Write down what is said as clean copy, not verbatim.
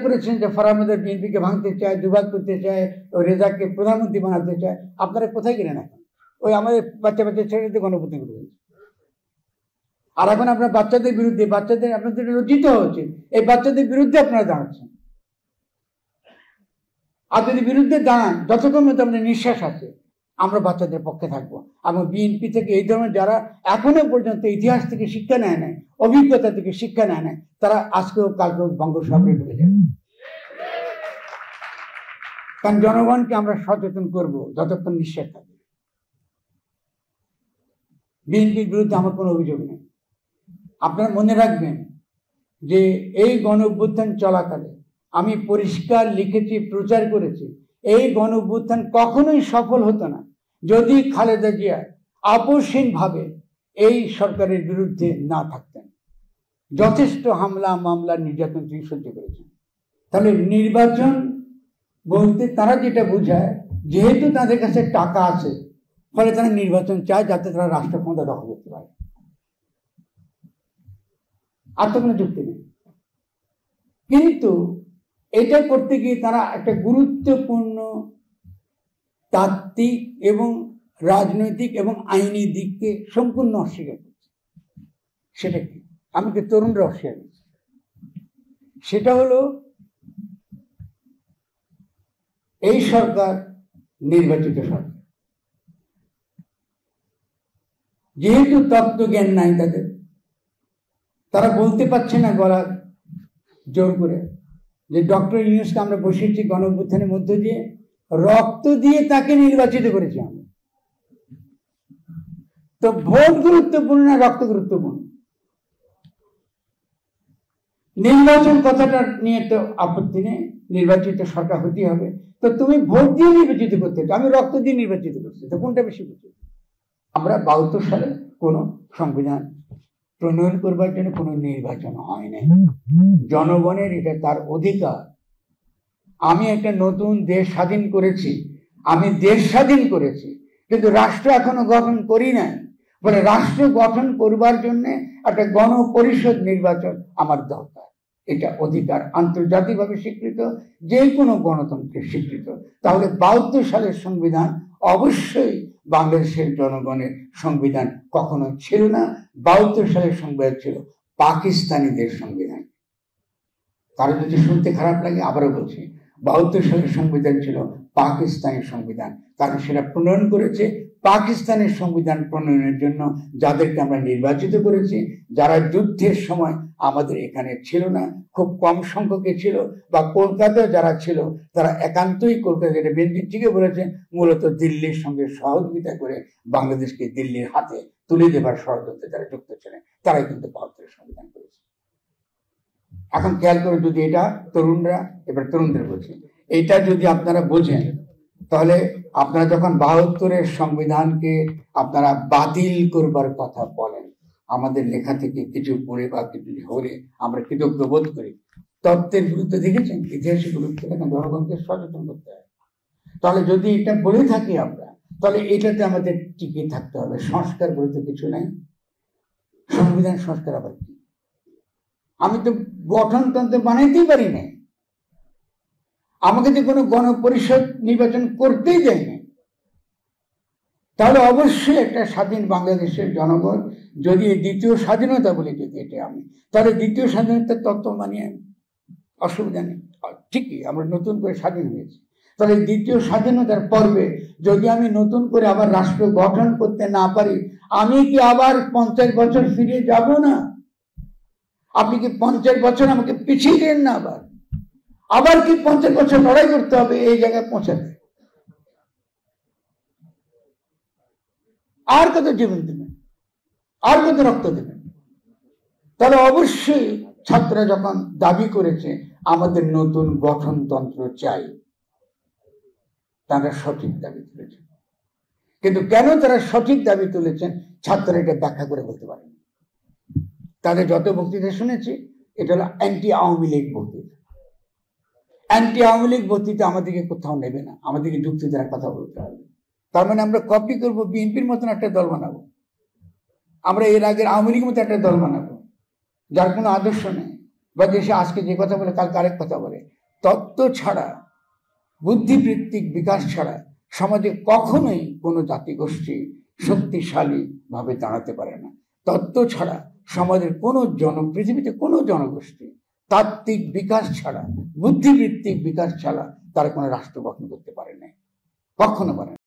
করেছেন যে ফরহাদ বিএনপিকে ভাঙতে চায়, দুভাগ করতে চায়, ও রেজাককে প্রধানমন্ত্রী বানাতে চায়। আপনারা কোথায় গেলেন এখন? ওই আমাদের বাচ্চা ছেলেদের গণপ্রতিনিধি করেছে। আর এখন আপনার বাচ্চাদের বিরুদ্ধে, আপনাদের লজ্জিত হচ্ছে, এই বাচ্চাদের বিরুদ্ধে আপনারা দাঁড়াচ্ছেন। আর যদি বিরুদ্ধে দাঁড়ান, যতক্ষণ মতো আমাদের নিঃশ্বাস আছে, আমরা বাচ্চাদের পক্ষে থাকবো। এবং বিএনপি থেকে এই ধরনের যারা এখনো পর্যন্ত ইতিহাস থেকে শিক্ষা নেয় নাই, অভিজ্ঞতা থেকে শিক্ষা নেয় নাই, তারা আজকেও কালকেও বঙ্গোপসাগরে ঢুকে যাবে। কারণ জনগণকে আমরা সচেতন করব যতক্ষণ নিঃশ্বাস থাকবে। বিএনপির বিরুদ্ধে আমার কোনো অভিযোগ নেই। আপনারা মনে রাখবেন যে এই গণ অভ্যুত্থান চলাকালে আমি পরিষ্কার লিখেছি, প্রচার করেছি, এই গণ অভ্যুত্থান কখনোই সফল হতো না যদি খালেদা জিয়া আপোষহীনভাবে এই সরকারের বিরুদ্ধে না থাকতেন। যথেষ্ট হামলা মামলা নির্যাতন তিনি সহ্য করেছেন। তাহলে নির্বাচন বলতে তারা যেটা বোঝায়, যেহেতু তাদের কাছে টাকা আছে, ফলে তারা নির্বাচন চায় যাতে তারা রাষ্ট্র ক্ষমতা দখল করতে পারে। আর তো কোনো যুক্তি নেই। কিন্তু এটা করতে গিয়ে তারা একটা গুরুত্বপূর্ণ তাত্ত্বিক এবং রাজনৈতিক এবং আইনি দিককে সম্পূর্ণ অস্বীকার করছে। সেটা কি? আমাকে তরুণরা অস্বীকার করছে। সেটা হলো এই সরকার নির্বাচিত সরকার। যেহেতু তত্ত্বজ্ঞান নাই তাদের, তারা বলতে পারছে না গলা জোর করে যে ডক্টর ইউনূসকে আমরা বসিয়েছি গণ অভ্যুত্থানের মধ্য দিয়ে, রক্ত দিয়ে তাকে নির্বাচিত করেছি আমরা। তো ভোট গুরুত্বপূর্ণ না রক্ত গুরুত্বপূর্ণ? নির্বাচন কথাটা নিয়ে তো আপত্তি নেই, নির্বাচিত সরকার হতে হবে। তো তুমি ভোট দিয়ে নির্বাচিত করতে, আমি রক্ত দিয়ে নির্বাচিত করছি, তো কোনটা বেশি বুঝি? আমরা 72 সালে কোন সংবিধান প্রণয়ন করবার জন্য কোনো নির্বাচন হয় নাই। জনগণের এটা তার অধিকার। আমি একটা নতুন দেশ স্বাধীন করেছি, আমি দেশ স্বাধীন করেছি, কিন্তু রাষ্ট্র এখনো গঠন করি নাই। বলে রাষ্ট্র গঠন করবার জন্য একটা গণপরিষদ নির্বাচন আমার দরকার। এটা অধিকার, আন্তর্জাতিকভাবে স্বীকৃত, যে কোনো গণতন্ত্রের স্বীকৃত। তাহলে 72 সালের সংবিধান অবশ্যই বাংলাদেশের জনগণের সংবিধান কখনো ছিল না। 72 সালের সংবিধান ছিল পাকিস্তানিদের সংবিধান। তারা যদি শুনতে খারাপ লাগে আবারও বলছি, 72 সালের সংবিধান ছিল পাকিস্তানি সংবিধান। কারণ সেটা প্রণয়ন করেছে পাকিস্তানের সংবিধান প্রণয়নের জন্য যাদেরকে আমরা নির্বাচিত করেছি, যারা যুদ্ধের সময় আমাদের এখানে ছিল না, খুব কম সংখ্যকে ছিল, বা কলকাতায় যারা ছিল তারা একান্তই কলকাতা, যেটা বেনজির বলেছে, মূলত দিল্লির সঙ্গে সহযোগিতা করে বাংলাদেশকে দিল্লির হাতে তুলে দেবার ষড়যন্ত্রে যারা যুক্ত ছিলেন, তারাই কিন্তু 72 সংবিধান করেছে। এখন খেয়াল করে, যদি এটা তরুণরা, এবার তরুণদের বলছি, এটা যদি আপনারা বোঝেন, তাহলে আপনারা যখন 72-এর সংবিধানকে আপনারা বাতিল করবার কথা বলেন, আমাদের লেখা থেকে কিছু পড়ে বা কিছু হলে আমরা কৃতজ্ঞ বোধ করি। তত্ত্বের গুরুত্ব দেখেছেন, ইতিহাসের গুরুত্ব দেখেন, জনগণকে সচেতন করতে হয়। তাহলে যদি এটা বলে থাকি আমরা, তাহলে এটাতে আমাদের টিকে থাকতে হবে। সংস্কার বলতে কিছু নাই, সংবিধান সংস্কার আবার কি? আমি তো গঠনতন্ত্র বানাইতেই পারি না, আমাকে তো কোনো গণপরিষদ নির্বাচন করতেই দেয়নি। তাহলে অবশ্যই একটা স্বাধীন বাংলাদেশের জনগণ যদি দ্বিতীয় স্বাধীনতা বলে, যদি এটা আমি, তাহলে দ্বিতীয় স্বাধীনতার তত্ত্ব মানিয়ে অসুবিধা নেই। ঠিকই আমরা নতুন করে স্বাধীন হয়েছি, তাহলে দ্বিতীয় স্বাধীনতার পর্বে যদি আমি নতুন করে আবার রাষ্ট্র গঠন করতে না পারি, আমি কি আবার 50 বছর ফিরে যাব না? আপনি কি 50 বছর আমাকে পিছিয়ে দেন না? আবার কি 50 বছর লড়াই করতে হবে এই জায়গায় পৌঁছাতে? আর কত জীবন দেবেন, আর কত রক্ত দেবেন? তাহলে অবশ্যই ছাত্ররা যখন দাবি করেছে আমাদের নতুন গঠনতন্ত্র চাই, তারা সঠিক দাবি তুলেছেন। কিন্তু কেন তারা সঠিক দাবি তুলেছেন ছাত্ররা এটা ব্যাখ্যা করে বলতে পারেন। তাদের যত বক্তৃতা শুনেছি, এটা হলো অ্যান্টি আওয়ামী লীগ বক্তৃতা। অ্যান্টি আওয়ামী লীগ বক্তৃতা আমাদেরকে কোথাও নেবে না, আমাদেরকে যুক্তি দ্বারা কথা বলতে হবে। তার মানে আমরা কপি করবো, বিএনপির মতন একটা দল বানাবো, আমরা এর আগের আওয়ামী লীগের মতো একটা দল বানাবো যার কোনো আদর্শ নেই, বা দেশে আজকে যে কথা বলে কালকে আরেক কথা বলে। তত্ত্ব ছাড়া, বুদ্ধিবৃত্তিক বিকাশ ছাড়া সমাজে কখনোই কোনো জাতিগোষ্ঠী শক্তিশালী ভাবে দাঁড়াতে পারে না। তত্ত্ব ছাড়া সমাজের কোনো পৃথিবীতে কোনো জনগোষ্ঠী তাত্ত্বিক বিকাশ ছাড়া, বুদ্ধিবৃত্তিক বিকাশ ছাড়া তারা কোনো রাষ্ট্র গঠন করতে পারে না, কখনো পারে না।